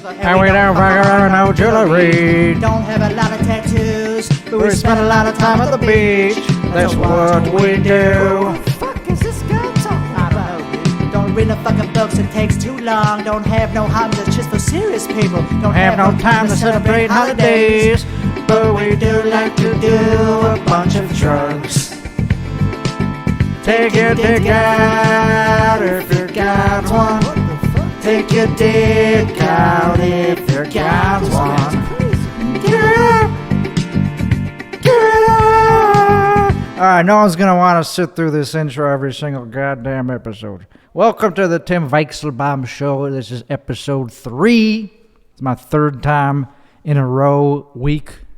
And we don't fuck around no jewelry. Don't have a lot of tattoos, but We spend a lot of time at the beach. That's what we do. What the fuck is this guy talking about? Don't read no fucking books, it takes too long. Don't have no hobbies, it's just for serious people. Don't Have no time to celebrate holidays, but we do like to do a bunch of drugs. Take your dick out if you got one. Take your dick out if you got one. Get out! Alright, no one's gonna want to sit through this intro every single goddamn episode. Welcome to the Tim Weichselbaum Show. This is episode 3. It's my third time in a row,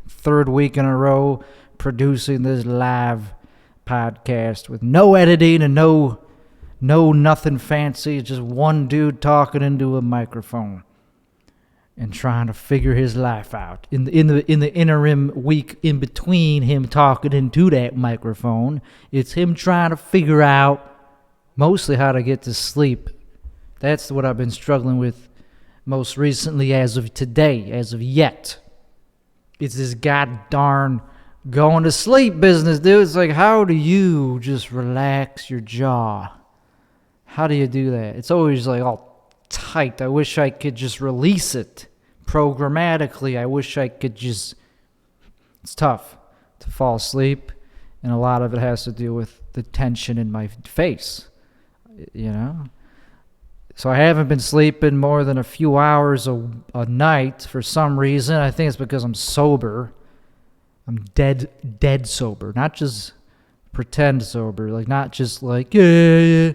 third week in a row, producing this live podcast with no editing and no nothing fancy. It's just one dude talking into a microphone and trying to figure his life out. In the interim week in between him talking into that microphone, it's him trying to figure out mostly how to get to sleep. That's what I've been struggling with most recently as of today, as of yet. It's this god-darn going to sleep business, dude. It's like, how do you just relax your jaw? How do you do that? It's always like all tight. I wish I could just release it programmatically. I wish I could just... It's tough to fall asleep, and a lot of it has to do with the tension in my face, you know? So I haven't been sleeping more than a few hours a night for some reason. I think it's because I'm sober. I'm dead sober. Not just pretend sober. Like, not just like, yeah.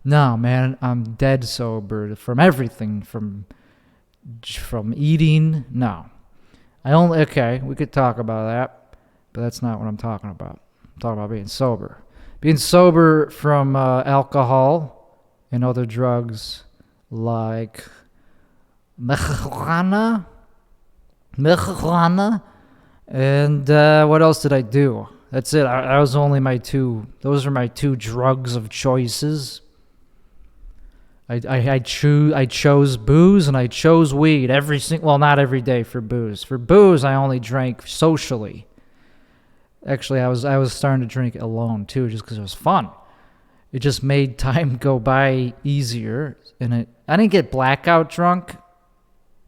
No, man, I'm dead sober from everything. From eating. No. Okay, we could talk about that. But that's not what I'm talking about. I'm talking about being sober. Being sober from alcohol and other drugs like marijuana. And what else did I do? That's it. Those are my two drugs of choices. I chose booze and I chose weed not every day for booze. For booze, I only drank socially. Actually, I was starting to drink alone too, just because it was fun. It just made time go by easier, and I didn't get blackout drunk,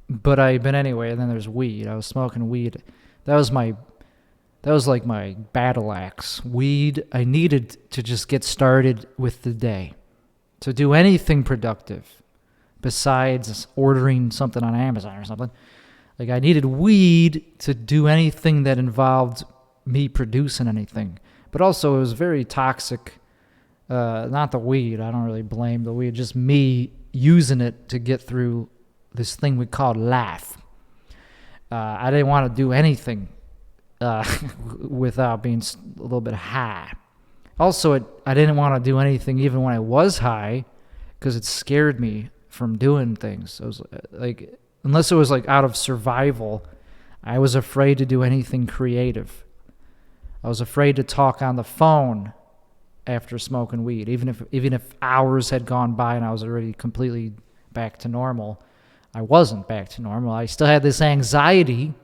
but anyway. And then there's weed. I was smoking weed. That was like my battle axe. Weed. I needed to just get started with the day, to do anything productive besides ordering something on Amazon or something. Like, I needed weed to do anything that involved me producing anything. But also it was very toxic. Not the weed. I don't really blame the weed. Just me using it to get through this thing we call life. I didn't want to do anything without being a little bit high. Also, I didn't want to do anything even when I was high, because it scared me from doing things. I was like, unless it was like out of survival, I was afraid to do anything creative. I was afraid to talk on the phone after smoking weed, even if hours had gone by and I was already completely back to normal. I wasn't back to normal. I still had this anxiety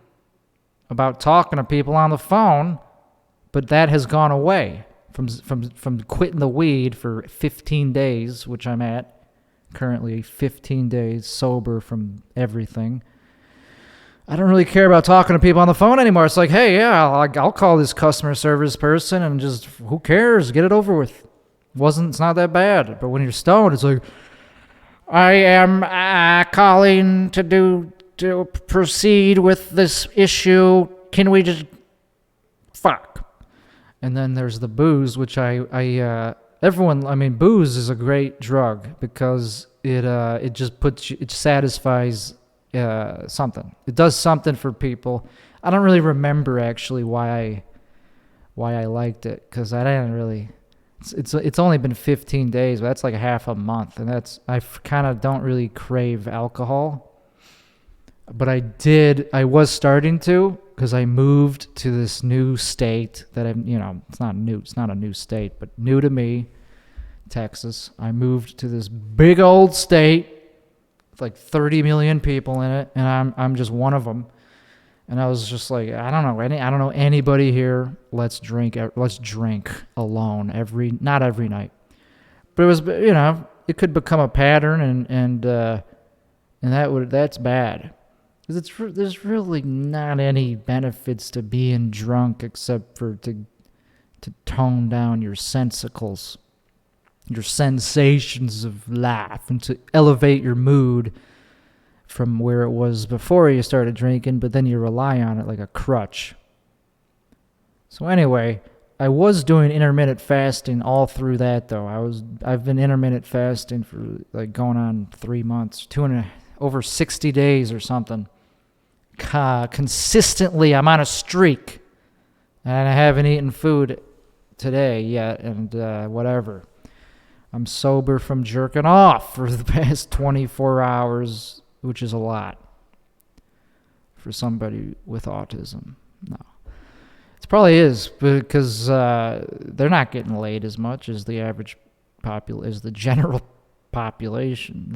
about talking to people on the phone, but that has gone away from quitting the weed for 15 days, which I'm at currently, 15 days sober from everything. I don't really care about talking to people on the phone anymore. It's like, hey, yeah, I'll call this customer service person and just, who cares? Get it over with. It's not that bad. But when you're stoned, it's like, I am calling to proceed with this issue. Can we just fuck? And then there's the booze, which booze is a great drug because it just it satisfies something. It does something for people. I don't really remember actually why I liked it, because I didn't really. It's only been 15 days, but that's like a half a month, and I kind of don't really crave alcohol. But I was starting to, because I moved to this new state that it's not a new state, but new to me, Texas. I moved to this big old state like 30 million people in it, and I'm just one of them. And I was just like, I don't know anybody here. Let's drink alone not every night. But it was, it could become a pattern, and that's bad. Because there's really not any benefits to being drunk except for to tone down your sensicles, your sensations of life, and to elevate your mood from where it was before you started drinking, but then you rely on it like a crutch. So anyway, I was doing intermittent fasting all through that, though. I've been intermittent fasting for like going on 3 months, over 60 days or something. Consistently, I'm on a streak, and I haven't eaten food today yet, and whatever. I'm sober from jerking off for the past 24 hours, which is a lot for somebody with autism. No. It probably is, because they're not getting laid as much as the average as the general population.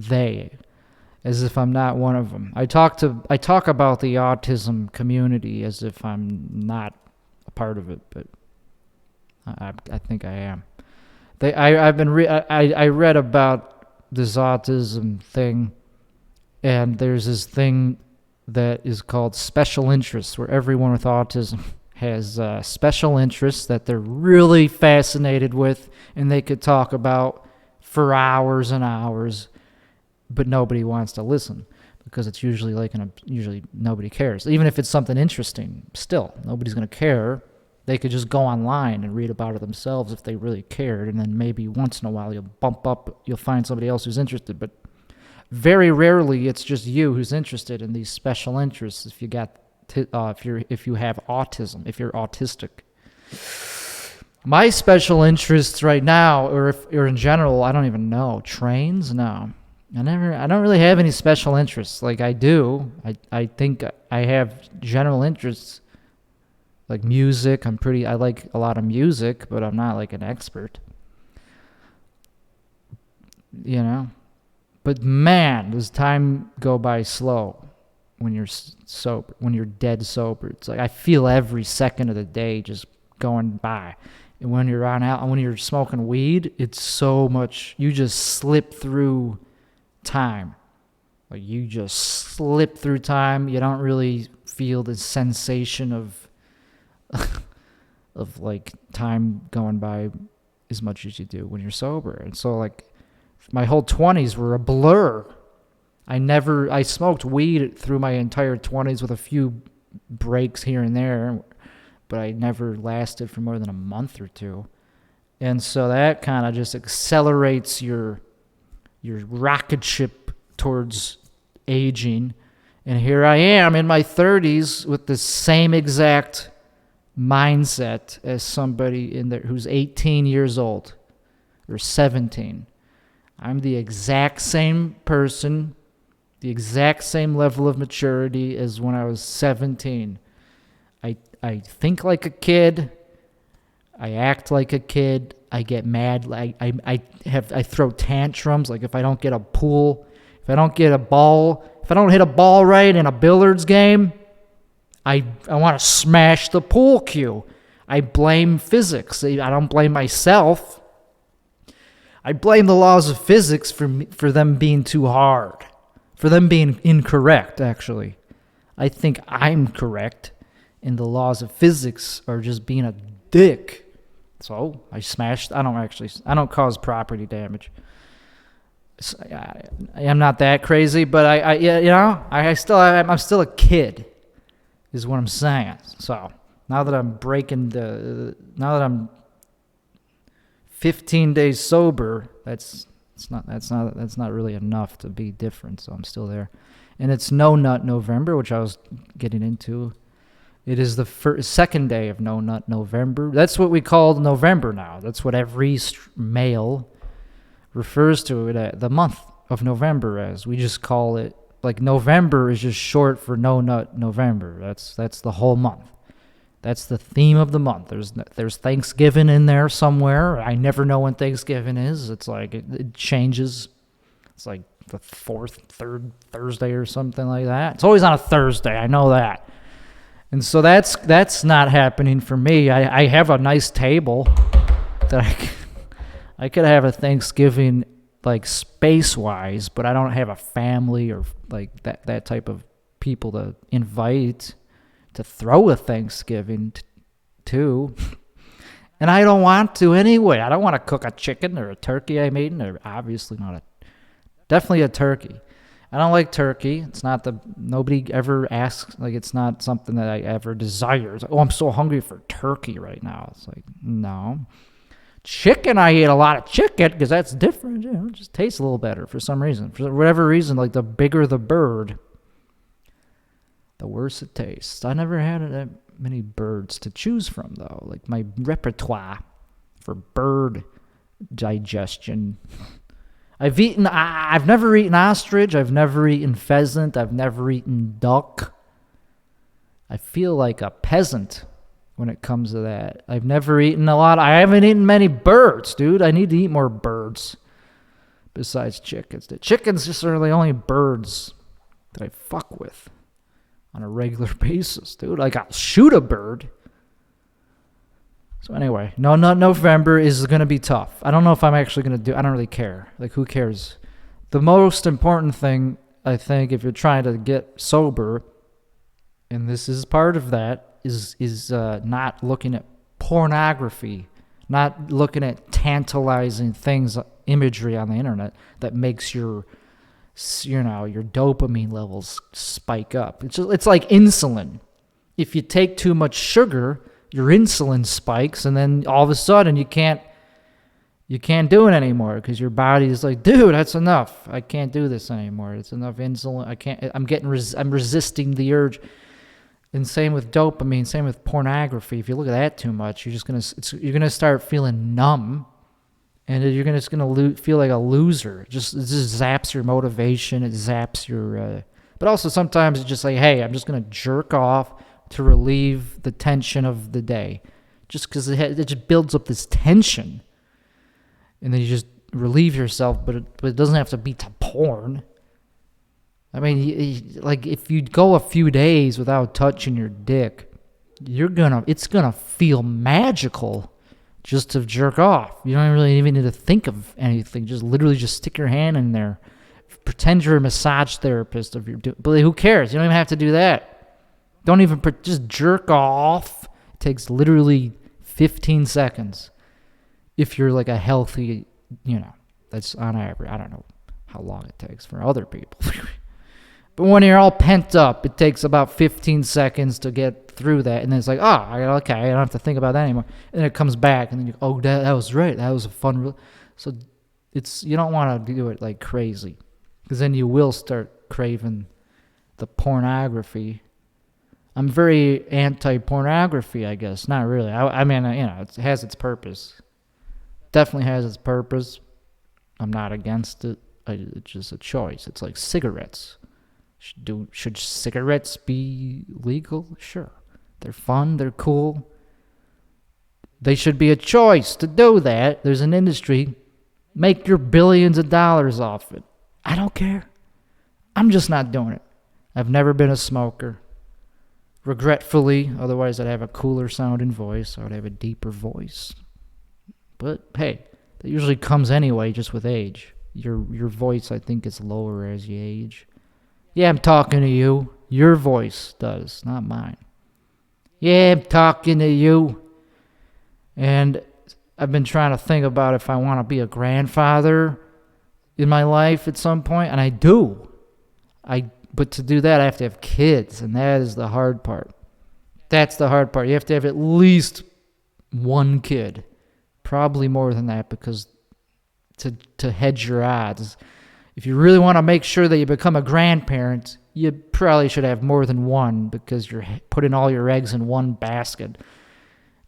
As if I'm not one of them. I talk about the autism community as if I'm not a part of it, but I think I am. I read about this autism thing, and there's this thing that is called special interests, where everyone with autism has special interests that they're really fascinated with, and they could talk about for hours and hours, but nobody wants to listen because it's usually usually nobody cares. Even if it's something interesting, still nobody's going to care. They could just go online and read about it themselves if they really cared, and then maybe once in a while you'll find somebody else who's interested, but very rarely it's just you who's interested in these special interests if you have autism, if you're autistic. My special interests right now, or in general, I don't even know. Trains? No. I don't really have any special interests. Like I do. I think I have general interests like music. I like a lot of music, but I'm not like an expert. But man, does time go by slow when you're sober, when you're dead sober. It's like I feel every second of the day just going by. And when you're smoking weed, it's so much, you just slip through time. Like you just slip through time. You don't really feel the sensation of like time going by as much as you do when you're sober. And so like my whole 20s were a blur. I smoked weed through my entire 20s with a few breaks here and there, but I never lasted for more than a month or two. And so that kind of just accelerates your rocket ship towards aging. And here I am in my 30s with the same exact mindset as somebody in there who's 18 years old or 17. I'm the exact same person, the exact same level of maturity as when I was 17. I think like a kid. I act like a kid. I get mad. I throw tantrums. Like if I don't get a pool, if I don't get a ball, if I don't hit a ball right in a billiards game, I want to smash the pool cue. I blame physics. I don't blame myself. I blame the laws of physics for them being too hard, for them being incorrect, actually. I think I'm correct, and the laws of physics are just being a dick. So I smashed. I don't cause property damage. I'm not that crazy, but I'm still a kid, is what I'm saying. So now that I'm 15 days sober, that's not really enough to be different. So I'm still there, and it's No Nut November, which I was getting into. It is the second day of No Nut November. That's what we call November now. That's what every male refers to it the month of November as. We just call it, like, November is just short for No Nut November. That's the whole month. That's the theme of the month. There's Thanksgiving in there somewhere. I never know when Thanksgiving is. It's like it changes. It's like the third Thursday or something like that. It's always on a Thursday. I know that. And so that's not happening for me. I have a nice table that I could have a Thanksgiving like space-wise, but I don't have a family or like that type of people to invite to throw a Thanksgiving to. And I don't want to anyway. I don't want to cook a chicken or a turkey I'm eating, or obviously definitely a turkey. I don't like turkey. It's not nobody ever asks, like it's not something that I ever desire. It's like, oh, I'm so hungry for turkey right now. It's like, no. Chicken, I eat a lot of chicken because that's different. It just tastes a little better for some reason. For whatever reason, like the bigger the bird, the worse it tastes. I never had that many birds to choose from, though. Like my repertoire for bird digestion. I've never eaten ostrich. I've never eaten pheasant. I've never eaten duck. I feel like a peasant when it comes to that. I've never eaten I haven't eaten many birds, dude. I need to eat more birds besides chickens. The chickens just are the only birds that I fuck with on a regular basis, dude. Like, I'll shoot a bird. So anyway, November is going to be tough. I don't know if I'm actually going to I don't really care. Like, who cares? The most important thing, I think, if you're trying to get sober, and this is part of that, is not looking at pornography, not looking at tantalizing things, imagery on the internet that makes your dopamine levels spike up. It's like insulin. If you take too much sugar, your insulin spikes, and then all of a sudden you can't do it anymore because your body is like, dude, that's enough. I can't do this anymore. It's enough insulin. I can't. I'm resisting the urge. And same with dopamine, same with pornography. If you look at that too much, you're gonna start feeling numb, and you're gonna feel like a loser. It just zaps your motivation. It zaps your. But also sometimes it's just like, hey, I'm just gonna jerk off to relieve the tension of the day, just because it just builds up this tension, and then you just relieve yourself. But it doesn't have to be to porn. I mean, like, if you go a few days without touching your dick, it's gonna feel magical just to jerk off. You don't really even need to think of anything. Just literally just stick your hand in there. Pretend you're a massage therapist but who cares? You don't even have to do that. Don't even just jerk off. It takes literally 15 seconds. If you're like a healthy, that's on average. I don't know how long it takes for other people. But when you're all pent up, it takes about 15 seconds to get through that. And then it's like, okay, I don't have to think about that anymore. And then it comes back, and then that was right. That was a fun. So you don't want to do it like crazy, because then you will start craving the pornography. I'm very anti-pornography, I guess. Not really. I mean, it has its purpose. Definitely has its purpose. I'm not against it. It's just a choice. It's like cigarettes. Should cigarettes be legal? Sure. They're fun. They're cool. They should be a choice to do that. There's an industry. Make your billions of dollars off it. I don't care. I'm just not doing it. I've never been a smoker. Regretfully, otherwise I'd have a cooler sounding voice. I would have a deeper voice. But hey, that usually comes anyway, just with age. Your voice, I think, gets lower as you age. Yeah, I'm talking to you. Your voice does, not mine. Yeah, I'm talking to you. And I've been trying to think about if I want to be a grandfather in my life at some point, and I do. But to do that, I have to have kids, and that is the hard part. That's the hard part. You have to have at least one kid. Probably more than that, because to hedge your odds. If you really want to make sure that you become a grandparent, you probably should have more than one, because you're putting all your eggs in one basket.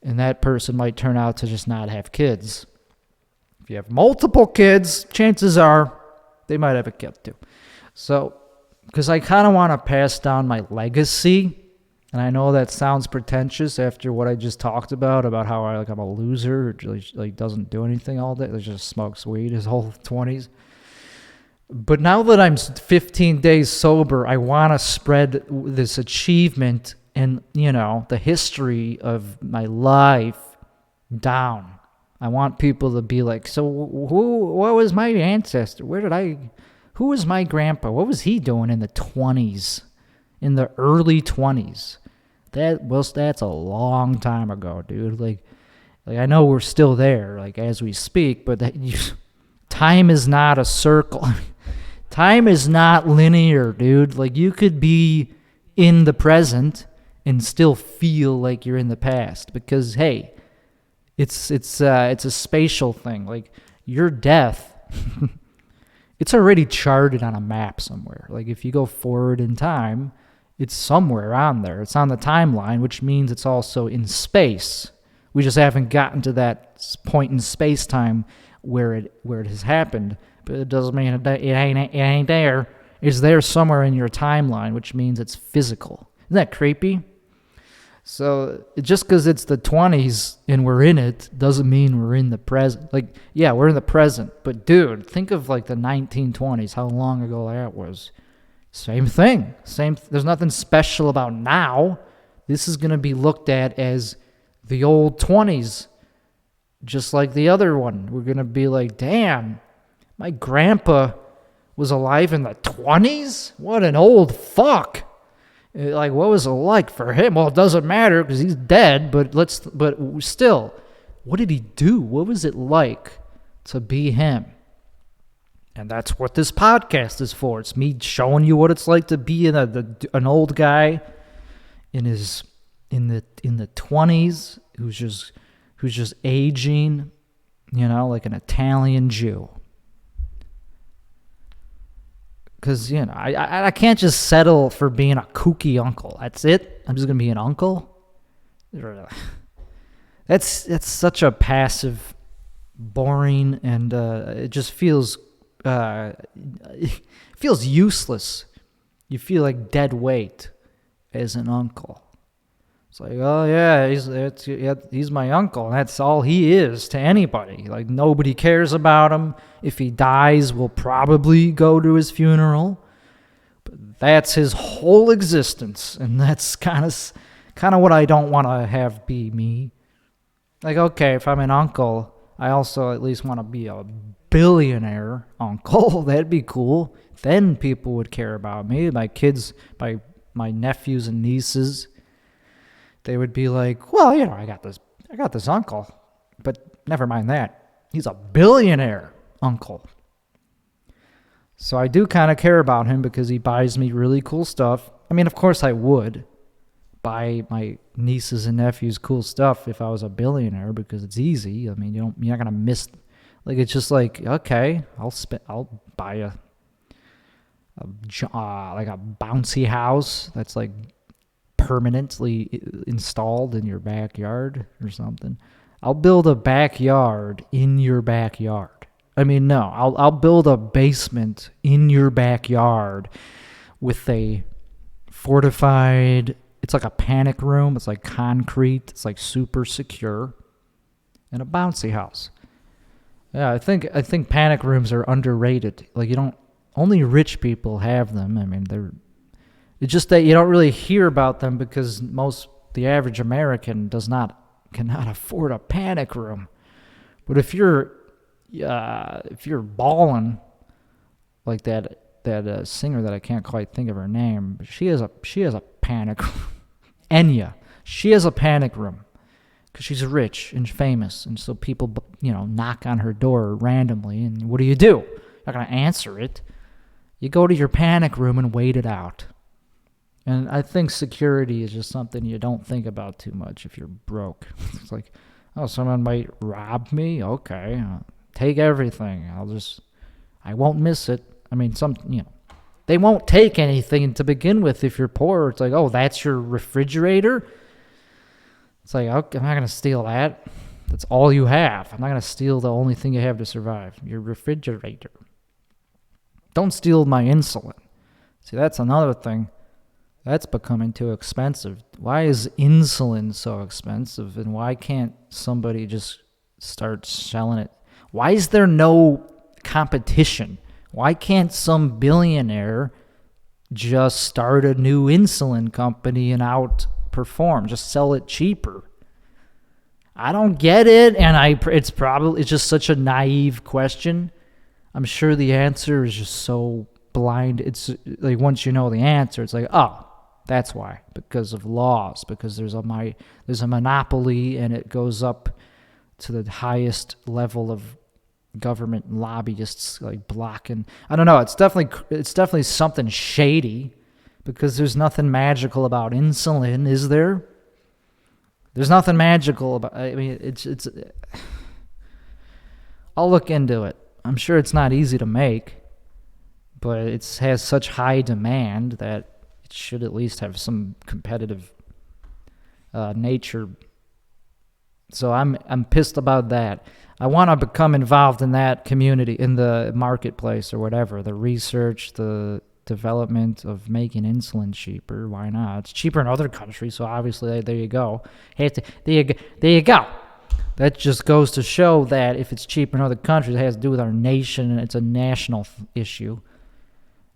And that person might turn out to just not have kids. If you have multiple kids, chances are they might have a kid too. So, because I kind of want to pass down my legacy, and I know that sounds pretentious after what I just talked about how I'm a loser, who like doesn't do anything all day, just smokes weed his whole 20s. But now that I'm 15 days sober, I want to spread this achievement and, the history of my life down. I want people to be like, so what was my ancestor? Who was my grandpa? What was he doing in the 20s, in the early 20s? That's a long time ago, dude. Like I know we're still there, like as we speak, but time is not a circle. Time is not linear, dude. Like you could be in the present and still feel like you're in the past because, hey, it's a spatial thing. Like your death, it's already charted on a map somewhere. Like if you go forward in time, it's somewhere on there. It's on the timeline, which means it's also in space. We just haven't gotten to that point in space-time where it has happened. But it doesn't mean it ain't there. It's there somewhere in your timeline, which means it's physical. Isn't that creepy? So just because it's the 20s and we're in it doesn't mean we're in the present. Like, yeah, we're in the present. But, dude, think of like the 1920s, how long ago that was. Same thing. There's nothing special about now. This is going to be looked at as the old 20s, just like the other one. We're going to be like, damn, my grandpa was alive in the 20s? What an old fuck. Like, what was it like for him? Well, it doesn't matter because he's dead, but still, what did he do? What was it like to be him? And that's what this podcast is for. It's me showing you what it's like to be an old guy in the 20s who's just aging, like an Italian Jew. Because, I can't just settle for being a kooky uncle. That's it? I'm just going to be an uncle? That's such a passive, boring, and it just feels useless. You feel like dead weight as an uncle. It's like, oh yeah, he's my uncle. And that's all he is to anybody. Like nobody cares about him. If he dies, we'll probably go to his funeral. But that's his whole existence, and that's kind of what I don't want to have be me. Like, okay, if I'm an uncle, I also at least want to be a billionaire uncle. That'd be cool. Then people would care about me. My kids, my nephews and nieces. They would be like, well, I got this uncle, but never mind that. He's a billionaire uncle. So I do kind of care about him because he buys me really cool stuff. I mean, of course I would buy my nieces and nephews cool stuff if I was a billionaire because it's easy. I mean, you're not going to miss, like, it's just like, okay, I'll buy a bouncy house that's like permanently installed in your backyard or something. I'll build a backyard in your backyard. I mean, no, I'll build a basement in your backyard with a fortified, it's like a panic room. It's like concrete. It's like super secure. And a bouncy house. Yeah, I think panic rooms are underrated. Like only rich people have them. I mean, it's just that you don't really hear about them because the average American cannot afford a panic room. But if you're balling like that singer that I can't quite think of her name, she has a panic room. Enya, she has a panic room because she's rich and famous, and so people knock on her door randomly, and what do? You're not gonna answer it. You go to your panic room and wait it out. And I think security is just something you don't think about too much if you're broke. It's like, oh, someone might rob me? Okay, take everything. I won't miss it. I mean, they won't take anything to begin with if you're poor. It's like, oh, that's your refrigerator? It's like, okay, I'm not going to steal that. That's all you have. I'm not going to steal the only thing you have to survive, your refrigerator. Don't steal my insulin. See, that's another thing. That's becoming too expensive. Why is insulin so expensive, and why can't somebody just start selling it? Why is there no competition? Why can't some billionaire just start a new insulin company and outperform? Just sell it cheaper. I don't get it, and it's just such a naive question. I'm sure the answer is just so blind. It's like once you know the answer, it's like, oh, that's why, because of laws, because there's a monopoly, and it goes up to the highest level of government lobbyists like blocking. I don't know. It's definitely something shady, because there's nothing magical about insulin, is there? There's nothing magical about. I mean, it's. I'll look into it. I'm sure it's not easy to make, but it has such high demand that it should at least have some competitive nature. So I'm pissed about that. I want to become involved in that community, in the marketplace or whatever, the research, the development of making insulin cheaper. Why not? It's cheaper in other countries, so obviously there you go. There you go. That just goes to show that if it's cheaper in other countries, it has to do with our nation, and it's a national issue.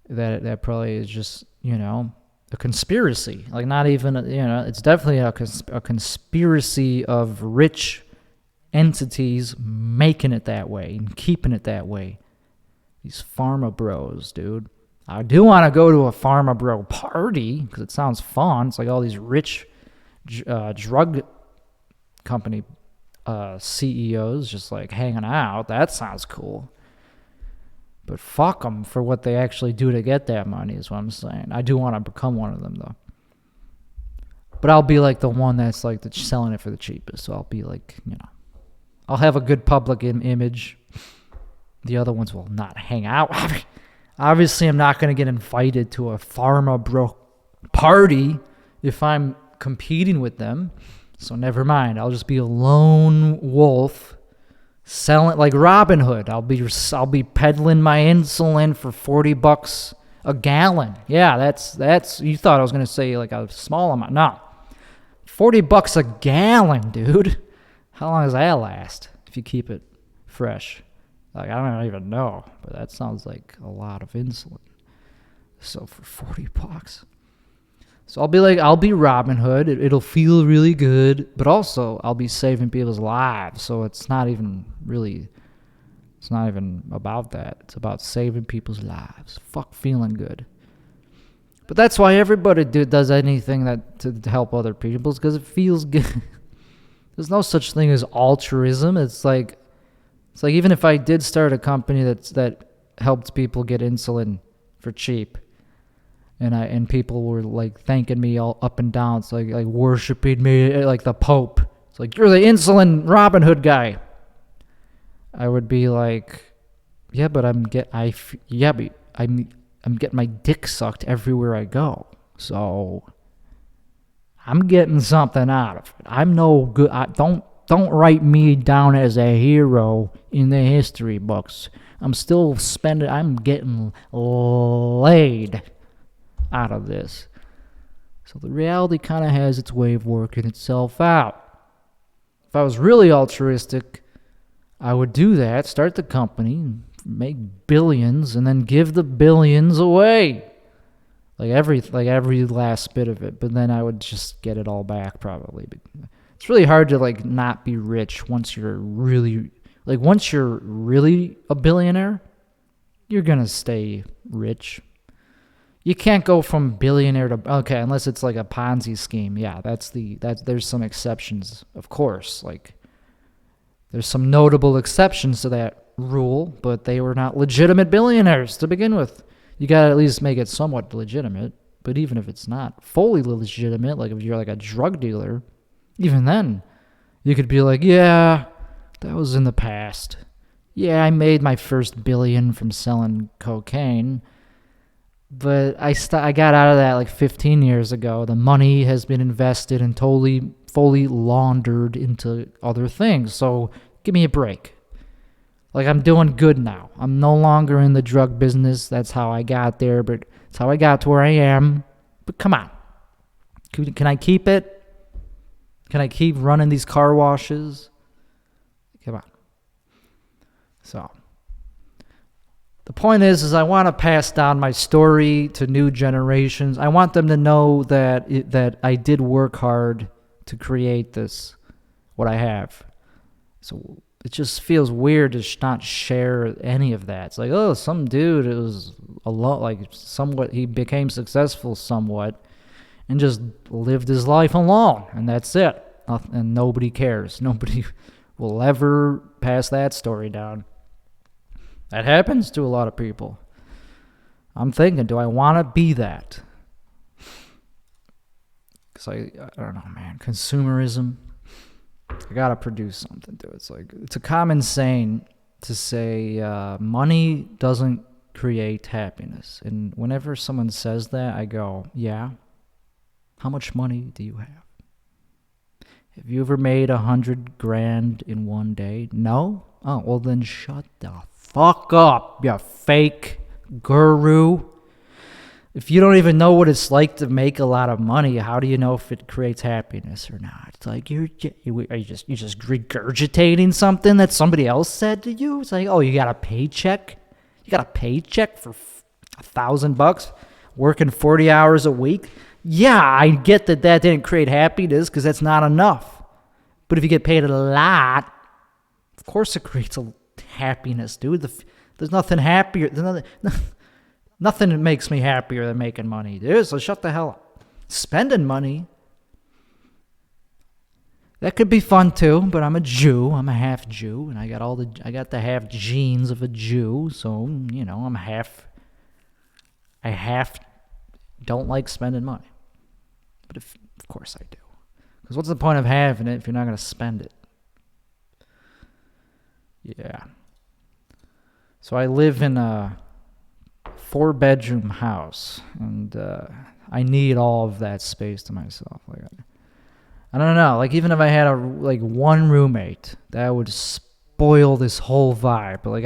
That probably is just, a conspiracy. Like, not even, it's definitely a conspiracy of rich entities making it that way and keeping it that way. These pharma bros, dude. I do want to go to a pharma bro party because it sounds fun. It's like all these rich drug company CEOs just like hanging out. That sounds cool. But fuck them for what they actually do to get that money is what I'm saying. I do want to become one of them, though. But I'll be like the one that's like selling it for the cheapest. So I'll be like, I'll have a good public image. The other ones will not hang out. Obviously, I'm not going to get invited to a pharma bro party if I'm competing with them. So never mind. I'll just be a lone wolf selling like Robin Hood. I'll be peddling my insulin for $40 a gallon. Yeah, that's you thought I was going to say like a small amount. No. $40 a gallon, dude. How long does that last if you keep it fresh? Like, I don't even know, but that sounds like a lot of insulin. So for $40. So I'll be Robin Hood. It'll feel really good, but also I'll be saving people's lives. So it's not even about that. It's about saving people's lives. Fuck feeling good. But that's why everybody does anything to help other people, because it feels good. There's no such thing as altruism. It's like even if I did start a company that helped people get insulin for cheap, and people were like thanking me all up and down. It's like worshiping me like the Pope. It's like, you're the insulin Robin Hood guy. I would be like, yeah, but I'm getting my dick sucked everywhere I go. So I'm getting something out of it. I'm no good. Don't write me down as a hero in the history books. I'm getting laid out of this. So the reality kind of has its way of working itself out. If I was really altruistic, I would do that, start the company, make billions, and then give the billions away. Like every last bit of it. But then I would just get it all back probably. But it's really hard to like not be rich once you're really a billionaire. You're gonna stay rich. You can't go from billionaire to unless it's like a Ponzi scheme. Yeah, there's some exceptions, of course. Like there's some notable exceptions to that rule, but they were not legitimate billionaires to begin with. You gotta at least make it somewhat legitimate. But even if it's not fully legitimate, like if you're like a drug dealer, even then, you could be like, yeah, that was in the past. Yeah, I made my first billion from selling cocaine. But I got out of that like 15 years ago. The money has been invested and fully laundered into other things. So give me a break. Like, I'm doing good now. I'm no longer in the drug business. That's how I got there, but it's how I got to where I am. But come on. Can I keep it? Can I keep running these car washes? Come on. So, The point is I want to pass down my story to new generations. I want them to know that I did work hard to create this, what I have. So it just feels weird to not share any of that. It's like, oh, some dude, it was he became successful somewhat and just lived his life alone, and that's it. And nobody cares. Nobody will ever pass that story down. That happens to a lot of people. I'm thinking, do I want to be that? Because I don't know, man. Consumerism. I gotta produce something to it. It's a common saying to say money doesn't create happiness. And whenever someone says that, I go, yeah. How much money do you have? Have you ever made $100,000 in one day? No? Oh, well then shut the fuck up, you fake guru. If you don't even know what it's like to make a lot of money, how do you know if it creates happiness or not? It's like you're just regurgitating something that somebody else said to you. It's like, oh, you got a paycheck? You got a paycheck for $1,000 working 40 hours a week? Yeah, I get that didn't create happiness because that's not enough. But if you get paid a lot, of course it creates a happiness, dude. There's nothing happier. Nothing that makes me happier than making money, dude. So shut the hell up. Spending money, that could be fun too. But I'm a Jew. I'm a half Jew, and I got the half genes of a Jew. So I'm I half don't like spending money. But of course I do. Because what's the point of having it if you're not going to spend it? Yeah. So I live in a 4-bedroom house, and I need all of that space to myself. I don't know. Even if I had one roommate, that would spoil this whole vibe. But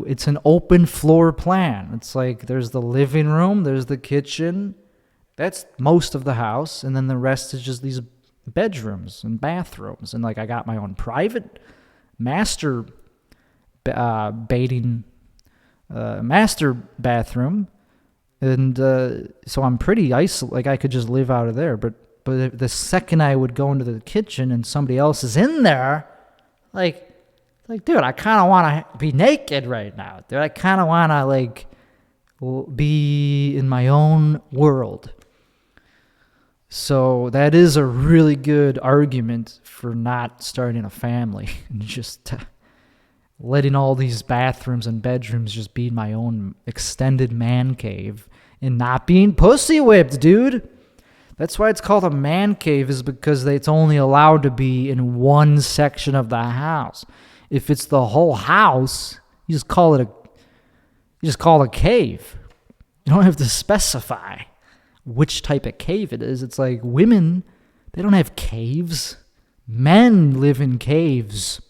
it's an open floor plan. It's there's the living room, there's the kitchen. That's most of the house, and then the rest is just these bedrooms and bathrooms. And I got my own private master master bathroom, and so I'm pretty isolated. I could just live out of there. But the second I would go into the kitchen and somebody else is in there, dude, I kind of want to be naked right now. Dude, I kind of want to be in my own world. So that is a really good argument for not starting a family and just letting all these bathrooms and bedrooms just be my own extended man cave and not being pussy whipped, dude. That's why it's called a man cave, is because it's only allowed to be in one section of the house. If it's the whole house, you just call it a cave. You don't have to specify which type of cave it is. It's like women, they don't have caves. Men live in caves.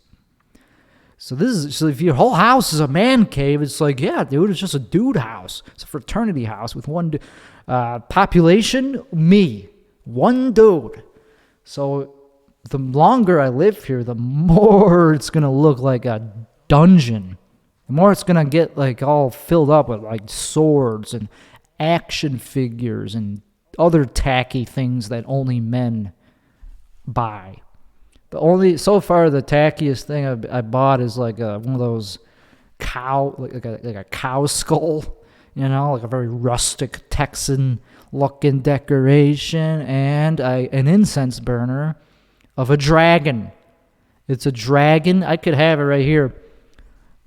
So if your whole house is a man cave, it's yeah, dude, it's just a dude house. It's a fraternity house with one population, me, one dude. So the longer I live here, the more it's going to look like a dungeon. The more it's going to get all filled up with swords and action figures and other tacky things that only men buy. So far the tackiest thing I bought is one of those cow, like a cow skull, a very rustic Texan looking decoration, and an incense burner of a dragon. It's a dragon. I could have it right here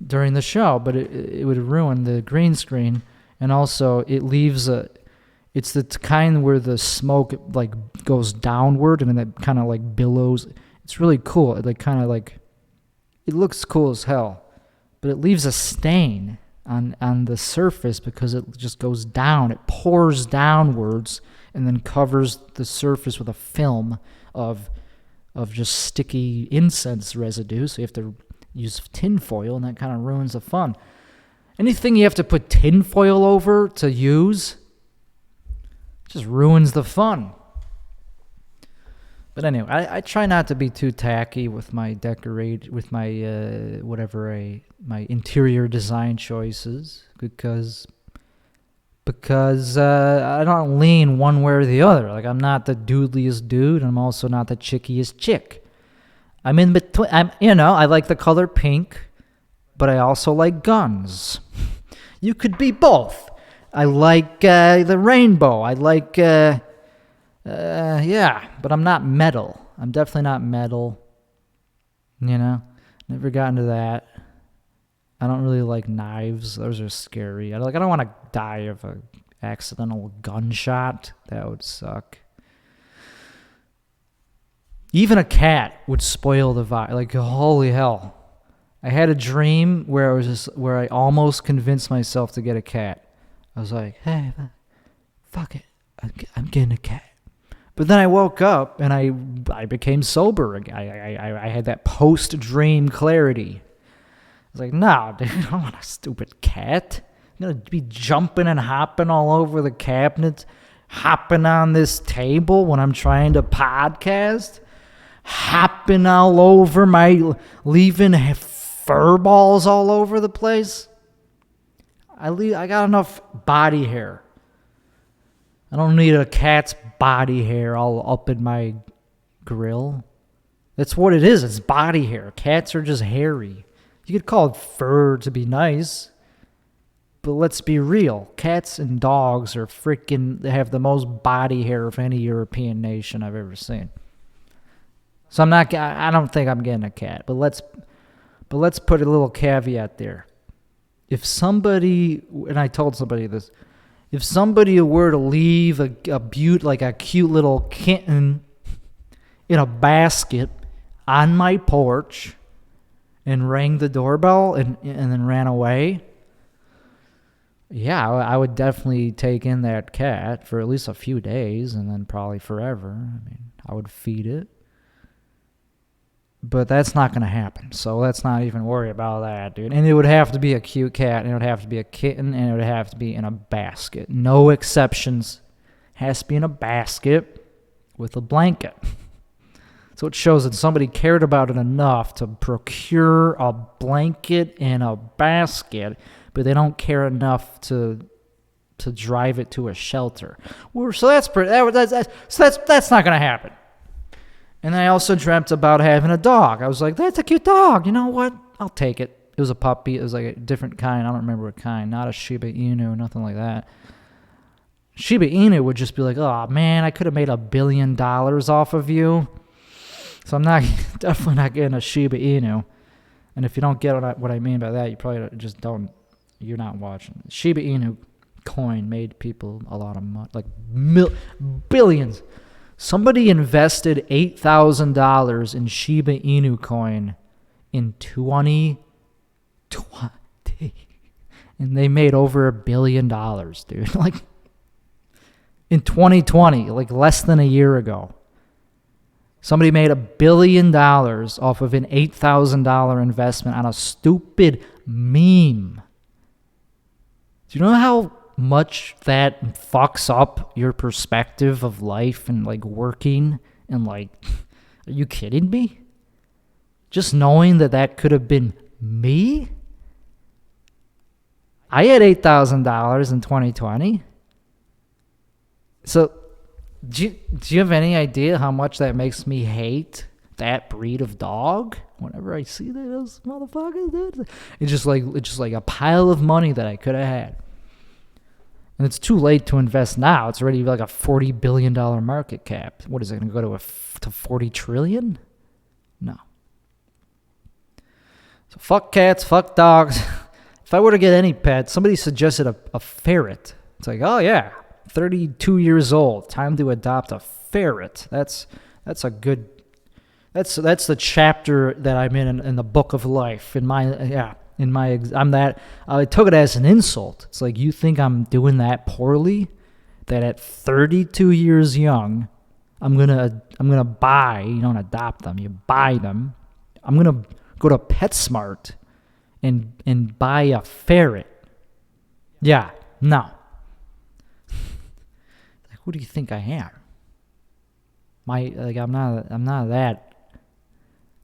during the show, but it would ruin the green screen. And also, it leaves it's the kind where the smoke goes downward and then it kind of billows. It's really cool. It it looks cool as hell, but it leaves a stain on the surface because it just goes down. It pours downwards and then covers the surface with a film of just sticky incense residue. So you have to use tin foil, and that kind of ruins the fun. Anything you have to put tin foil over to use just ruins the fun. But anyway, I try not to be too tacky with my my interior design choices because I don't lean one way or the other. Like, I'm not the dudeliest dude, and I'm also not the chickiest chick. I'm in between. I like the color pink, but I also like guns. You could be both. I like the rainbow. I like, but I'm not metal. I'm definitely not metal. Never got into that. I don't really like knives. Those are scary. I don't want to die of an accidental gunshot. That would suck. Even a cat would spoil the vibe. Like, holy hell. I had a dream where I almost convinced myself to get a cat. I was like, hey, fuck it. I'm getting a cat. But then I woke up and I became sober. I had that post-dream clarity. I was like, no, dude, I don't want a stupid cat. I'm going to be jumping and hopping all over the cabinets, hopping on this table when I'm trying to podcast, hopping all over leaving fur balls all over the place. I got enough body hair. I don't need a cat's body hair all up in my grill. That's what it is. It's body hair. Cats are just hairy. You could call it fur to be nice. But let's be real. Cats and dogs are they have the most body hair of any European nation I've ever seen. So I don't think I'm getting a cat. But let's put a little caveat there. If somebody, and I told somebody this, if somebody were to leave a cute little kitten in a basket on my porch and rang the doorbell and then ran away, yeah, I would definitely take in that cat for at least a few days and then probably forever. I mean, I would feed it. But that's not going to happen, so let's not even worry about that, dude. And it would have to be a cute cat, and it would have to be a kitten, and it would have to be in a basket. No exceptions. Has to be in a basket with a blanket. So it shows that somebody cared about it enough to procure a blanket and a basket, but they don't care enough to drive it to a shelter. So that's not going to happen. And I also dreamt about having a dog. I was like, that's a cute dog. You know what? I'll take it. It was a puppy. It was like a different kind. I don't remember what kind. Not a Shiba Inu, nothing like that. Shiba Inu would just be like, oh, man, I could have made $1 billion off of you. So I'm definitely not getting a Shiba Inu. And if you don't get what I mean by that, you probably just don't, you're not watching. Shiba Inu Coin made people a lot of money, like billions. Somebody invested $8,000 in Shiba Inu Coin in 2020, and they made over $1 billion, dude. Like, in 2020, like less than a year ago, somebody made $1 billion off of an $8,000 investment on a stupid meme. Do you know how much that fucks up your perspective of life and like working and like, are you kidding me? Just knowing that could have been me? I had $8,000 in 2020. So do you have any idea how much that makes me hate that breed of dog? Whenever I see those motherfuckers, dude, it's just like a pile of money that I could have had. And it's too late to invest now. It's already like a $40 billion market cap. What is it going to go to 40 trillion? No. So fuck cats, fuck dogs. If I were to get any pet, somebody suggested a ferret. It's like, oh yeah, 32 years old, time to adopt a ferret. That's a good. That's the chapter that I'm in the book of life. I took it as an insult. It's like, you think I'm doing that poorly? That at 32 years young, I'm gonna buy. You don't adopt them, you buy them. I'm gonna go to PetSmart and buy a ferret. Yeah, no. Like, who do you think I am? I'm not that.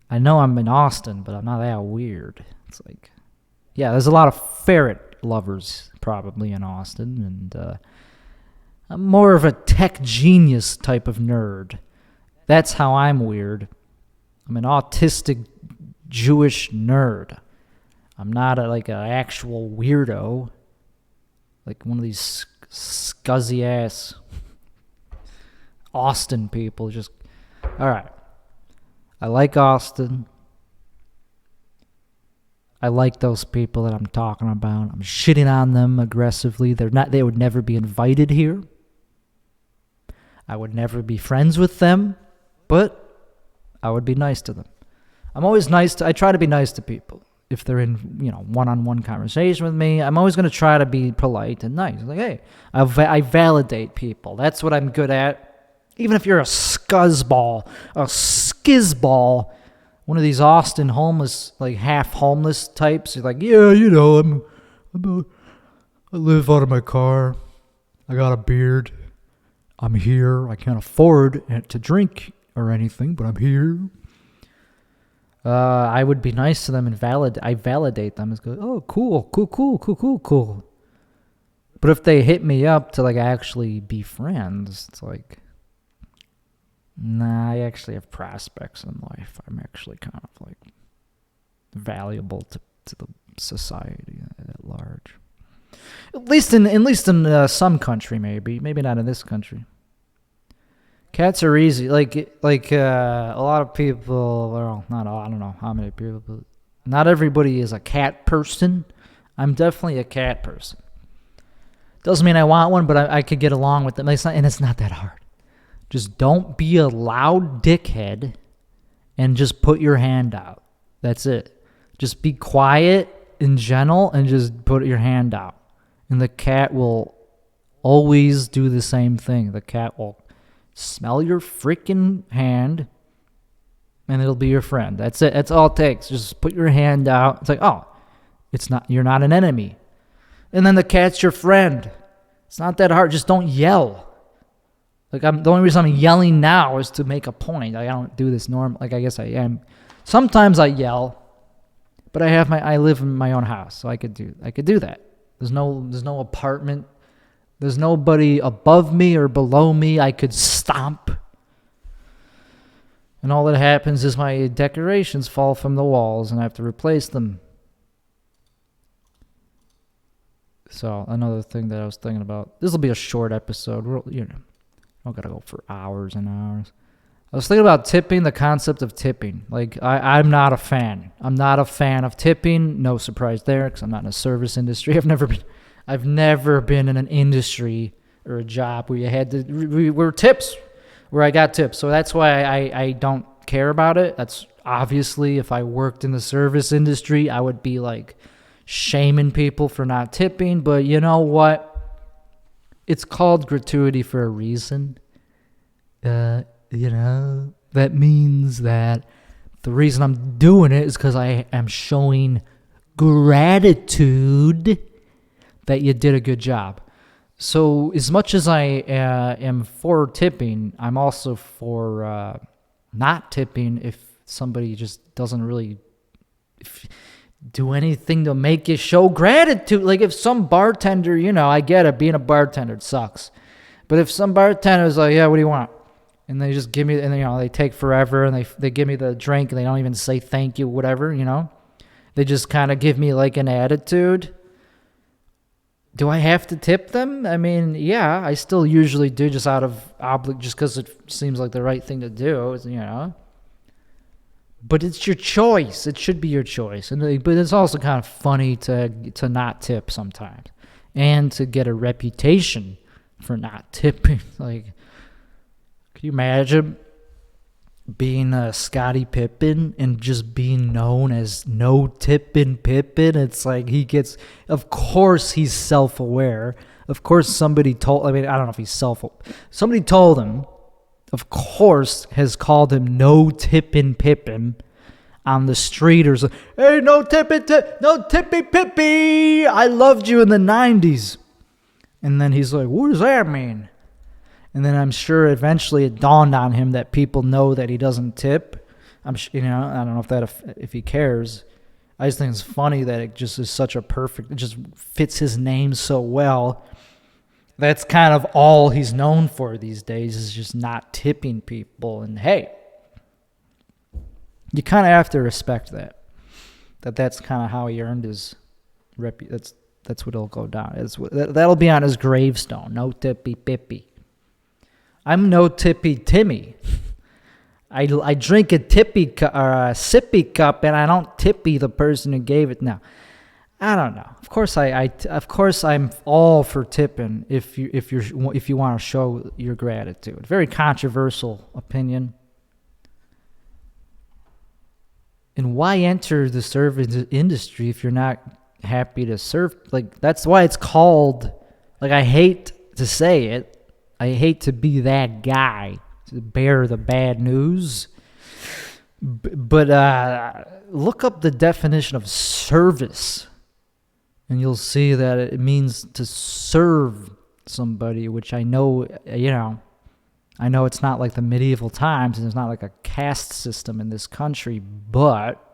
I know I'm in Austin, but I'm not that weird. It's like, yeah, there's a lot of ferret lovers probably in Austin, and I'm more of a tech genius type of nerd. That's how I'm weird. I'm an autistic Jewish nerd. I'm not an actual weirdo, like one of these scuzzy ass Austin people. Just all right. I like Austin. I like those people that I'm talking about. I'm shitting on them aggressively. They would never be invited here. I would never be friends with them, but I would be nice to them. I try to be nice to people. If they're in, one-on-one conversation with me, I'm always going to try to be polite and nice. Like, hey, I validate people. That's what I'm good at. Even if you're a scuzzball, a skizball, one of these Austin homeless, half homeless types, you're like, yeah, I live out of my car. I got a beard. I'm here. I can't afford to drink or anything, but I'm here. I would be nice to them and I validate them as go, oh, cool. But if they hit me up to actually be friends, it's like, nah, I actually have prospects in life. I'm actually kind of valuable to the society at large. At least in some country, maybe not in this country. Cats are easy. A lot of people, well, not all, I don't know how many people, but not everybody is a cat person. I'm definitely a cat person. Doesn't mean I want one, but I could get along with them. It's not that hard. Just don't be a loud dickhead and just put your hand out. That's it. Just be quiet and gentle and just put your hand out. And the cat will always do the same thing. The cat will smell your freaking hand, and it'll be your friend. That's it. That's all it takes. Just put your hand out. It's like, oh, you're not an enemy. And then the cat's your friend. It's not that hard. Just don't yell. The only reason I'm yelling now is to make a point. I don't do this I guess I am. Sometimes I yell, but I live in my own house, so I could do that. There's no apartment. There's nobody above me or below me I could stomp. And all that happens is my decorations fall from the walls and I have to replace them. So another thing that I was thinking about, this will be a short episode. I don't got to go for hours and hours. I was thinking about tipping, the concept of tipping. I'm not a fan. I'm not a fan of tipping. No surprise there, because I'm not in a service industry. I've never been in an industry or a job where you had to, where tips, where I got tips. So that's why I don't care about it. That's obviously, if I worked in the service industry, I would be shaming people for not tipping. But you know what? It's called gratuity for a reason. That means that the reason I'm doing it is because I am showing gratitude that you did a good job. So as much as I am for tipping, I'm also for not tipping if somebody just doesn't really do anything to make you show gratitude. If some bartender, I get it, being a bartender, it sucks. But if some bartender is like, yeah, what do you want? And they just give me, and they take forever, and they give me the drink, and they don't even say thank you, whatever, They just kind of give me an attitude. Do I have to tip them? I mean, yeah, I still usually do, just out of just because it seems like the right thing to do, But it's your choice. It should be your choice. But it's also kind of funny to not tip sometimes, and to get a reputation for not tipping. Can you imagine being a Scottie Pippen and just being known as no tipping Pippen? It's of course he's self-aware. Of course somebody told, I don't know if he's somebody told him, of course, has called him no tipping Pippen on the street, or hey, no tippy Pippy, I loved you in the 90s. And then he's like, what does that mean? And then I'm sure eventually it dawned on him that people know that he doesn't tip. I don't know if he cares. I just think it's funny that it just is such a perfect, it just fits his name so well. That's kind of all he's known for these days, is just not tipping people. And hey, you kind of have to respect that. That's kind of how he earned his reputation. That's what it'll go down. That'll be on his gravestone. No tippy pippy. I'm no tippy Timmy. I drink a tippy cup or a sippy cup, and I don't tippy the person who gave it. Now, I don't know. Of course, of course I'm all for tipping if you want to show your gratitude. Very controversial opinion. And why enter the service industry if you're not happy to serve? Like, that's why it's called, like, I hate to say it, I hate to be that guy to bear the bad news, but look up the definition of service, and you'll see that it means to serve somebody, which I know it's not like the medieval times, and there's not like a caste system in this country, but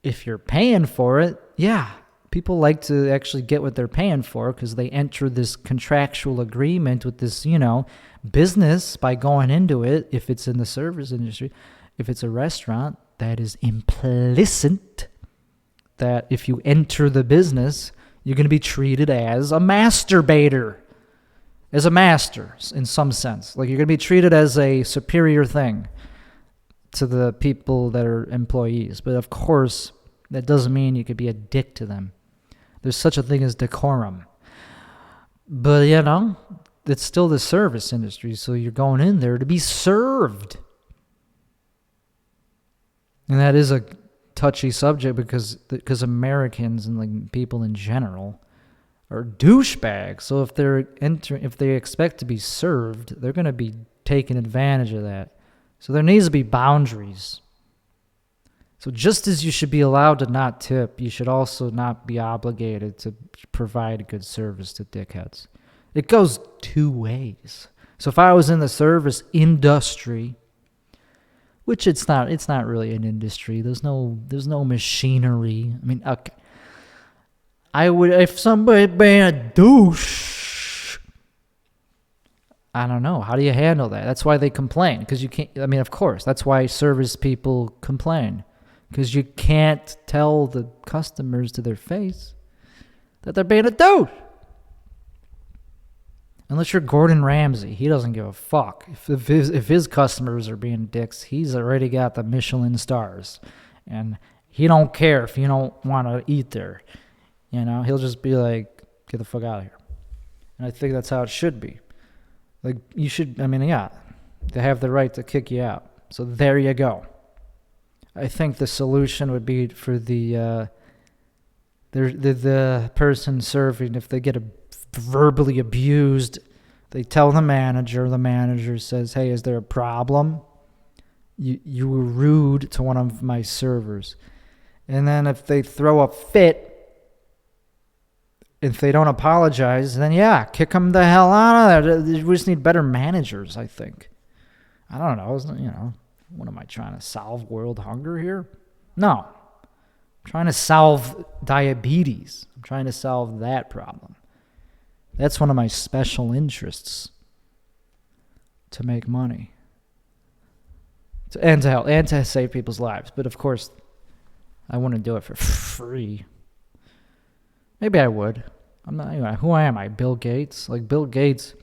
if you're paying for it, yeah, people like to actually get what they're paying for because they enter this contractual agreement with this, business by going into it. If it's in the service industry, if it's a restaurant, that is implicit that if you enter the business, you're going to be treated as a masturbator, as a master in some sense. Like, you're going to be treated as a superior thing to the people that are employees. But of course, that doesn't mean you could be a dick to them. There's such a thing as decorum. But, it's still the service industry, so you're going in there to be served. And that is a touchy subject because Americans and like people in general are douchebags. So if they expect to be served, they're going to be taking advantage of that. So there needs to be boundaries. So just as you should be allowed to not tip, you should also not be obligated to provide good service to dickheads. It goes two ways. So if I was in the service industry, which it's not really an industry. There's no machinery. I mean, okay. I would, if somebody being a douche, I don't know. How do you handle that? That's why they complain, because you can't. I mean, of course, that's why service people complain, because you can't tell the customers to their face that they're being a douche. Unless you're Gordon Ramsay, he doesn't give a fuck. If his customers are being dicks, he's already got the Michelin stars, and he don't care if you don't want to eat there. He'll just be like, "Get the fuck out of here." And I think that's how it should be. Like, you should. I mean, yeah, they have the right to kick you out. So there you go. I think the solution would be for the person serving, if they get verbally abused, they tell the manager says, "Hey, is there a problem? You were rude to one of my servers." And then if they throw a fit, if they don't apologize, then yeah, kick them the hell out of there. We just need better managers, I think. I don't know, what am I trying to solve world hunger here? No. I'm trying to solve diabetes. I'm trying to solve that problem. That's one of my special interests, to make money. And to help, and to save people's lives. But of course, I wouldn't do it for free. Maybe I would. I'm not. Who am I? Bill Gates? Like, Bill Gates,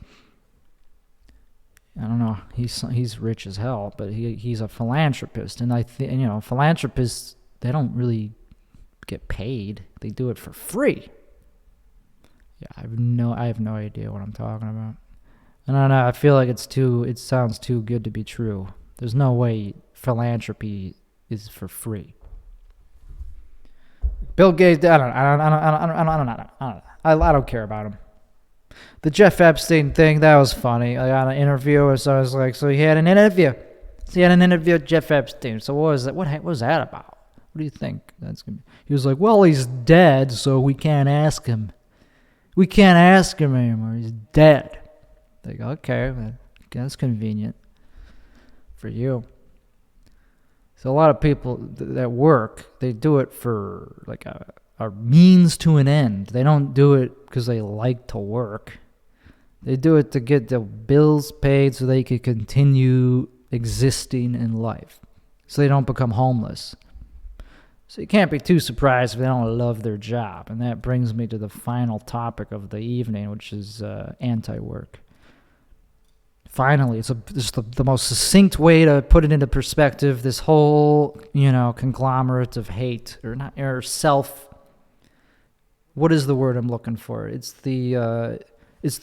I don't know. He's rich as hell, but he's a philanthropist, and I think philanthropists, they don't really get paid. They do it for free. Yeah, I have no idea what I'm talking about. I don't know. I feel like it sounds too good to be true. There's no way philanthropy is for free. Bill Gates, I don't care about him. The Jeff Epstein thing, that was funny. I got an interview, so I was like, he had an interview with Jeff Epstein. So what was that? What was that about? What do you think? He was like, well, he's dead, so we can't ask him. We can't ask him anymore. He's dead. They go, okay, that's convenient for you. So a lot of people that work, they do it for like a means to an end. They don't do it because they like to work. They do it to get the bills paid so they can continue existing in life, so they don't become homeless. So you can't be too surprised if they don't love their job. And that brings me to the final topic of the evening, which is anti-work. Finally, it's just the most succinct way to put it into perspective. This whole, conglomerate of hate or self. What is the word I'm looking for? It's the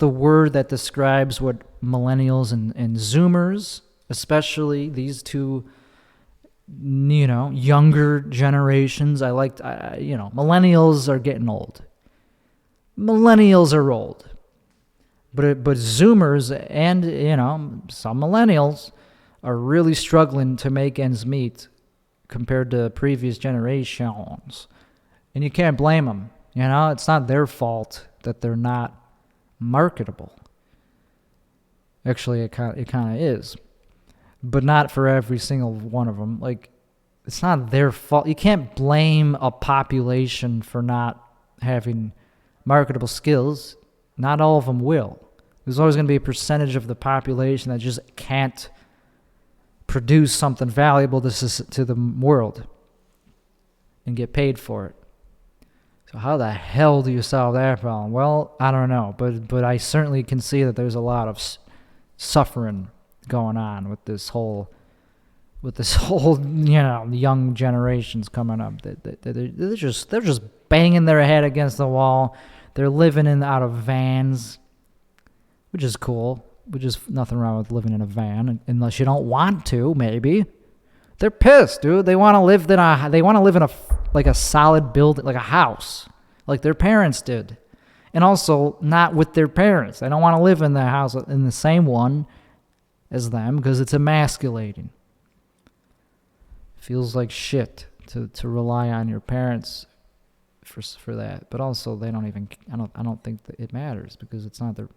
word that describes what millennials and Zoomers, especially these two, younger generations. Millennials are getting old. Millennials are old. But Zoomers and, some millennials are really struggling to make ends meet compared to previous generations. And you can't blame them. It's not their fault that they're not marketable. Actually, it kind of is. But not for every single one of them. Like, it's not their fault. You can't blame a population for not having marketable skills. Not all of them will. There's always going to be a percentage of the population that just can't produce something valuable to the world and get paid for it. So how the hell do you solve that problem? Well, I don't know, but I certainly can see that there's a lot of suffering going on with this whole young generations coming up. They're just banging their head against the wall. They're living out of vans, which is cool. Which is nothing wrong with living in a van, unless you don't want to. Maybe they're pissed, dude. They want to live in a solid building, like a house, like their parents did, and also not with their parents. They don't want to live in the house in the same one as them because it's emasculating. Feels like shit to rely on your parents for that, but also they don't even. I don't think that it matters because it's not their.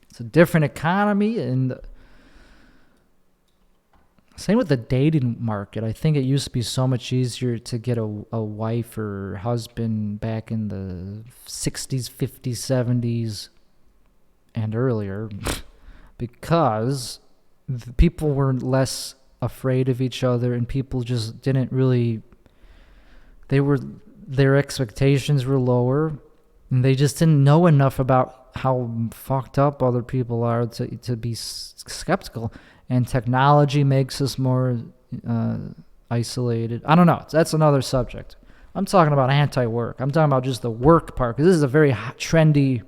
It's a different economy, and same with the dating market. I think it used to be so much easier to get a wife or husband back in the 60s, 50s, 70s, and earlier because the people were less afraid of each other, and people just didn't really. Their expectations were lower, and they just didn't know enough about how fucked up other people are to be skeptical. And technology makes us more isolated. I don't know. That's another subject. I'm talking about anti-work. I'm talking about just the work part, because this is a very trendy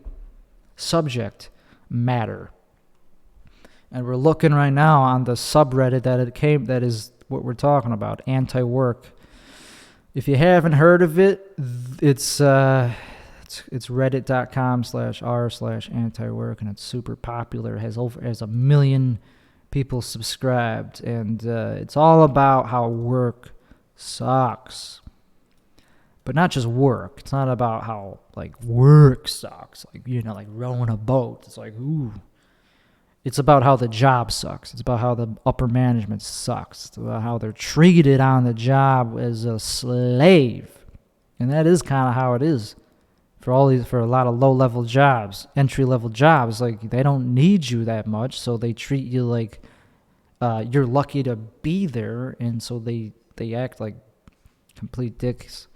subject matter. And we're looking right now on the subreddit that is what we're talking about, anti-work. If you haven't heard of it, it's reddit.com/r/antiwork, and it's super popular. It has 1 million people subscribed, and it's all about how work sucks. But not just work. It's not about how work sucks, like rowing a boat. It's like, ooh. It's about how the job sucks. It's about how the upper management sucks. It's about how they're treated on the job as a slave. And that is kind of how it is for a lot of low-level jobs, entry-level jobs. Like, they don't need you that much, so they treat you like you're lucky to be there, and so they act like complete dicks.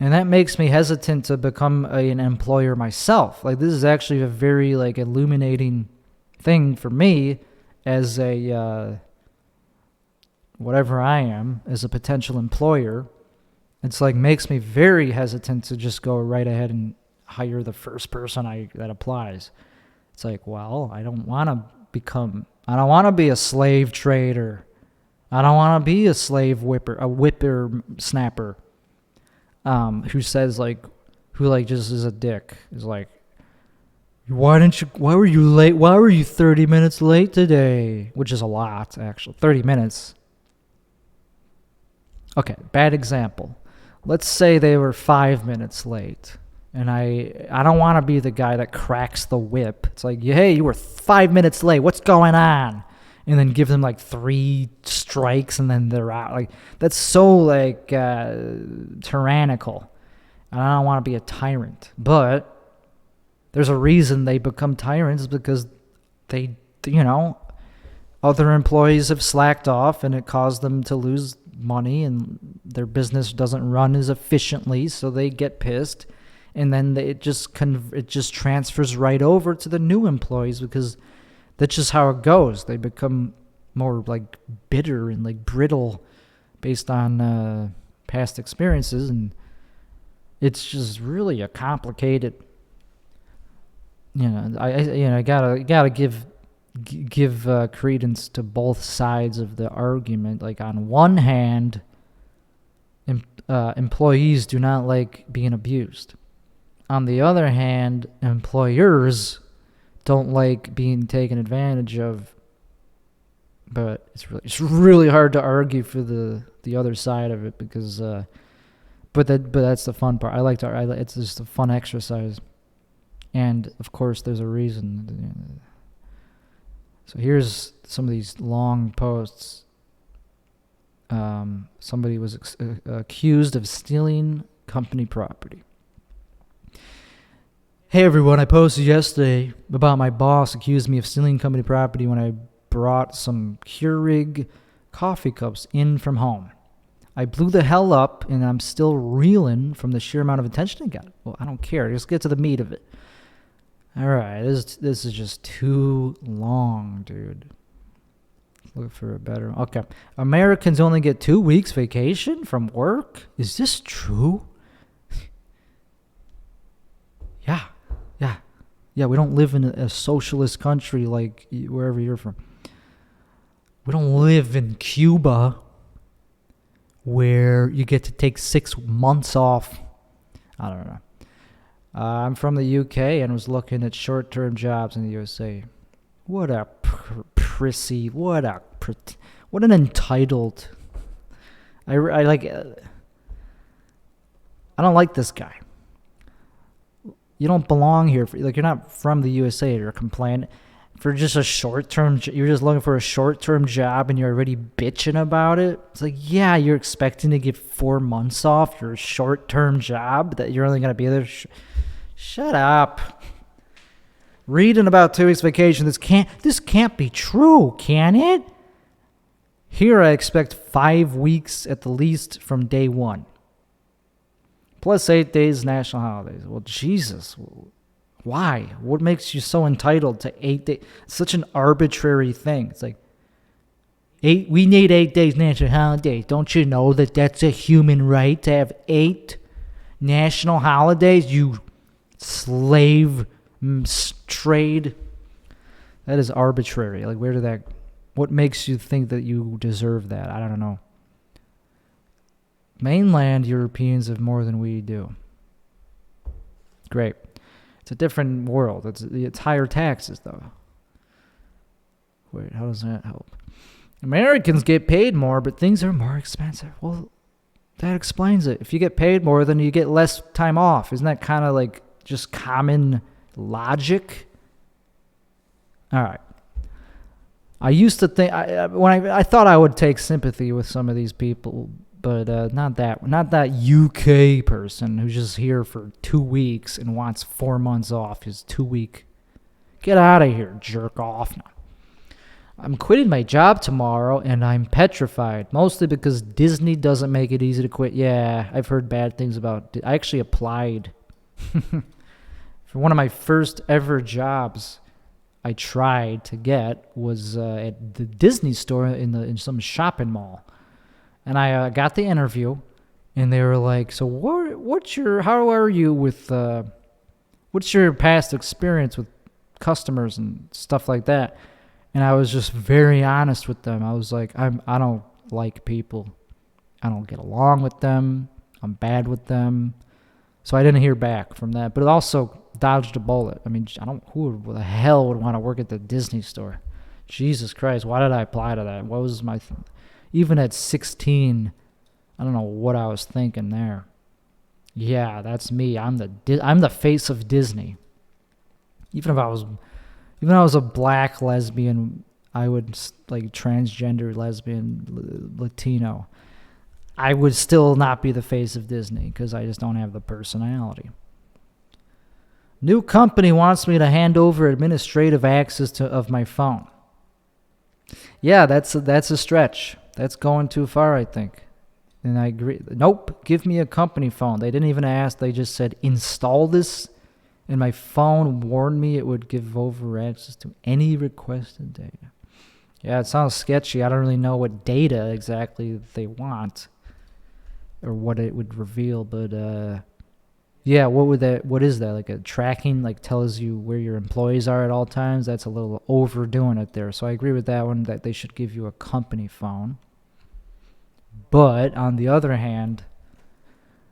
And that makes me hesitant to become an employer myself. Like, this is actually a very illuminating thing for me as a whatever I am, as a potential employer. It's makes me very hesitant to just go right ahead and hire the first person that applies. It's well, I don't want to be a slave trader. I don't want to be a slave whipper snapper, who says who just is a dick. Is why were you late? Why were you 30 minutes late today? Which is a lot, actually. 30 minutes. Okay, bad example. Let's say they were 5 minutes late. And I don't want to be the guy that cracks the whip. It's like, hey, you were 5 minutes late. What's going on? And then give them like 3 strikes and then they're out. Like, that's so like tyrannical. And I don't want to be a tyrant. But there's a reason they become tyrants, because they, other employees have slacked off and it caused them to lose money and their business doesn't run as efficiently, so they get pissed. And then it just transfers right over to the new employees, because that's just how it goes. They become more like bitter and like brittle based on past experiences, and it's just really a complicated. I gotta give credence to both sides of the argument. Like, on one hand, employees do not like being abused. On the other hand, employers don't like being taken advantage of. But it's really hard to argue for the other side of it, because but that's the fun part. It's just a fun exercise. And of course there's a reason. So here's some of these long posts. Somebody was accused of stealing company property. Hey everyone, I posted yesterday about my boss accused me of stealing company property when I brought some Keurig coffee cups in from home. I blew the hell up and I'm still reeling from the sheer amount of attention I got. Well, I don't care. Just get to the meat of it. All right, this is just too long, dude. Look for a better. Okay. Americans only get 2 weeks vacation from work? Is this true? Yeah, we don't live in a socialist country like wherever you're from. We don't live in Cuba where you get to take 6 months off. I don't know. I'm from the UK and was looking at short-term jobs in the USA. What a prissy, what an entitled. I don't like this guy. You don't belong here. You're not from the USA. You're complaining for just a short-term. You're just looking for a short-term job, and you're already bitching about it. It's like, yeah, you're expecting to get 4 months off your short-term job that you're only gonna be there. Shut up. Reading about 2 weeks vacation. This can't be true, can it? Here I expect 5 weeks at the least from day one. Plus 8 days national holidays. Well, Jesus. Why? What makes you so entitled to 8 days? It's such an arbitrary thing. It's like, we need 8 days national holidays. Don't you know that that's a human right to have 8 national holidays? You slave trade. That is arbitrary. Like, what makes you think that you deserve that? I don't know. Mainland Europeans have more than we do. Great. It's a different world. It's higher taxes, though. Wait, how does that help? Americans get paid more, but things are more expensive. Well, that explains it. If you get paid more, then you get less time off. Isn't that kind of like just common logic? All right. I used to think I thought I would take sympathy with some of these people, but not that UK person who's just here for 2 weeks and wants 4 months off his 2 week. Get out of here, jerk off. No. I'm quitting my job tomorrow and I'm petrified, mostly because Disney doesn't make it easy to quit. Yeah, I've heard bad things about I actually applied for one of my first ever jobs. I tried to get was at the Disney store in some shopping mall, and I got the interview, and they were like, "So how are you with what's your past experience with customers and stuff like that?" And I was just very honest with them. I was like, I don't like people. I don't get along with them. I'm bad with them. So I didn't hear back from that. But it also dodged a bullet. I mean, who the hell would want to work at the Disney store? Jesus Christ, why did I apply to that? What was even at 16, I don't know what I was thinking there. Yeah, that's me. I'm the face of Disney. Even if I was a black lesbian, I would like transgender lesbian Latino. I would still not be the face of Disney because I just don't have the personality. New company wants me to hand over administrative access of my phone. Yeah, that's a stretch. That's going too far, I think. And I agree. Nope, give me a company phone. They didn't even ask. They just said, install this. And my phone warned me it would give over access to any requested data. Yeah, it sounds sketchy. I don't really know what data exactly they want or what it would reveal. But, yeah, what is that? Like a tracking, like tells you where your employees are at all times? That's a little overdoing it there. So I agree with that one, that they should give you a company phone. But on the other hand,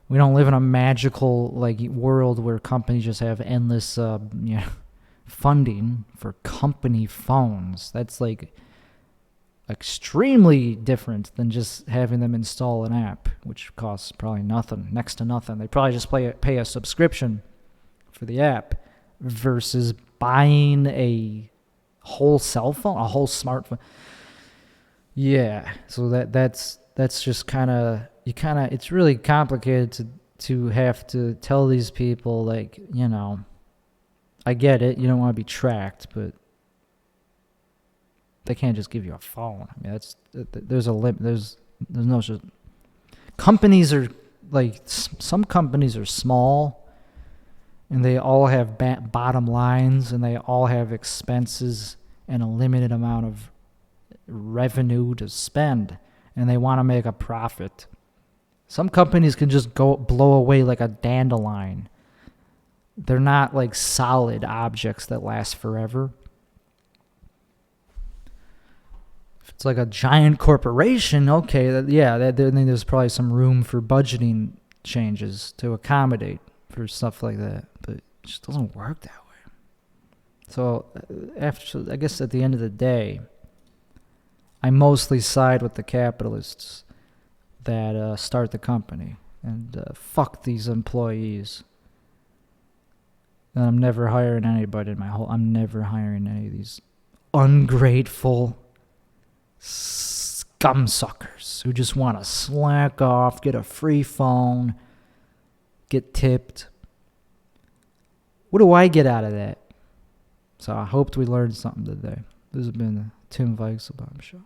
we don't live in a magical like world where companies just have endless funding for company phones. That's like extremely different than just having them install an app, which costs probably nothing, next to nothing. They probably just pay a subscription for the app versus buying a whole cell phone, a whole smartphone. Yeah, so that's just it's really complicated to have to tell these people, like, I get it, you don't want to be tracked, but they can't just give you a phone. I mean, there's a limit. There's no companies are like, some companies are small and they all have bottom lines and they all have expenses and a limited amount of revenue to spend, and they want to make a profit. Some companies can just go blow away like a dandelion. They're not like solid objects that last forever. If it's like a giant corporation, okay, then there's probably some room for budgeting changes to accommodate for stuff like that. But it just doesn't work that way. So I guess at the end of the day, I mostly side with the capitalists that start the company, and fuck these employees. And I'm never hiring anybody I'm never hiring any of these ungrateful scumsuckers who just want to slack off, get a free phone, get tipped. What do I get out of that? So I hoped we learned something today. This has been the Tim Weichselbaum Show.